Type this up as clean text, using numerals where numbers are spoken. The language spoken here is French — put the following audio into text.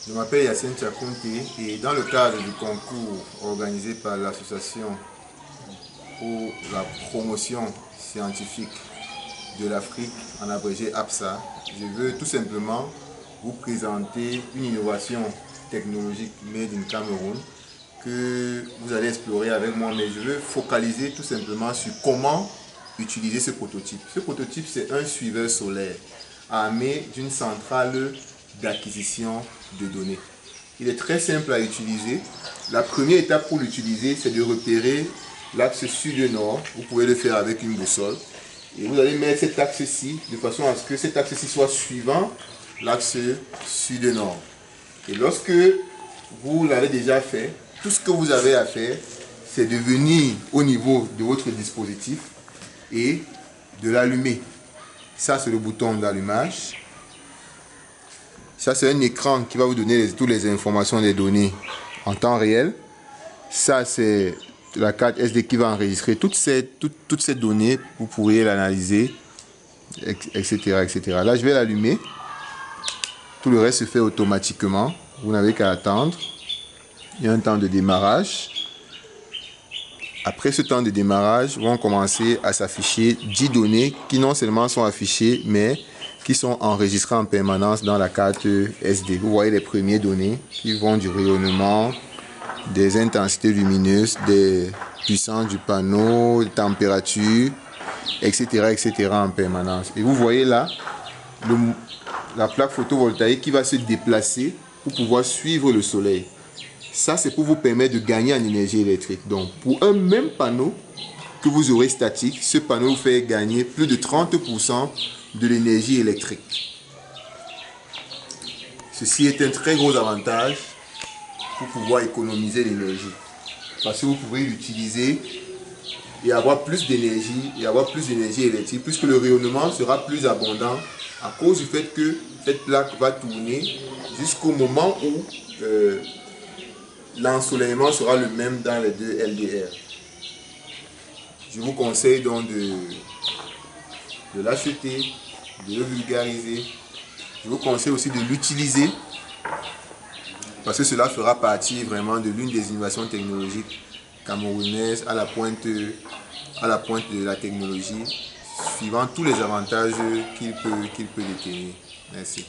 Je m'appelle Yacine Tchakounté et dans le cadre du concours organisé par l'association pour la promotion scientifique de l'Afrique, en abrégé APSA, je veux tout simplement vous présenter une innovation technologique made in Cameroun que vous allez explorer avec moi, mais je veux focaliser tout simplement sur comment utiliser ce prototype. Ce prototype, c'est un suiveur solaire armé d'une centrale d'acquisition de données. Il est très simple à utiliser. La première étape pour l'utiliser, c'est de repérer l'axe sud-nord. Vous pouvez le faire avec une boussole. Et vous allez mettre cet axe-ci de façon à ce que cet axe-ci soit suivant l'axe sud-nord. Et lorsque vous l'avez déjà fait, tout ce que vous avez à faire, c'est de venir au niveau de votre dispositif et de l'allumer. Ça, c'est le bouton d'allumage. Ça, c'est un écran qui va vous donner toutes les informations des données en temps réel. Ça, c'est la carte SD qui va enregistrer toutes ces données. Vous pourriez l'analyser, etc., etc. Là, je vais l'allumer. Tout le reste se fait automatiquement. Vous n'avez qu'à attendre. Il y a un temps de démarrage. Après ce temps de démarrage, vont commencer à s'afficher 10 données qui non seulement sont affichées, mais qui sont enregistrées en permanence dans la carte SD. Vous voyez les premières données qui vont du rayonnement, des intensités lumineuses, des puissances du panneau, des températures, etc., etc. en permanence. Et vous voyez là la plaque photovoltaïque qui va se déplacer pour pouvoir suivre le soleil. Ça, c'est pour vous permettre de gagner en énergie électrique. Donc, pour un même panneau que vous aurez statique, ce panneau vous fait gagner plus de 30% de l'énergie électrique. Ceci est un très gros avantage pour pouvoir économiser l'énergie. Parce que vous pouvez l'utiliser et avoir plus d'énergie électrique, puisque le rayonnement sera plus abondant à cause du fait que cette plaque va tourner jusqu'au moment où l'ensoleillement sera le même dans les deux LDR. Je vous conseille donc de l'acheter, de le vulgariser. Je vous conseille aussi de l'utiliser parce que cela fera partie vraiment de l'une des innovations technologiques camerounaises à la pointe de la technologie, suivant tous les avantages qu'il peut détenir. Merci.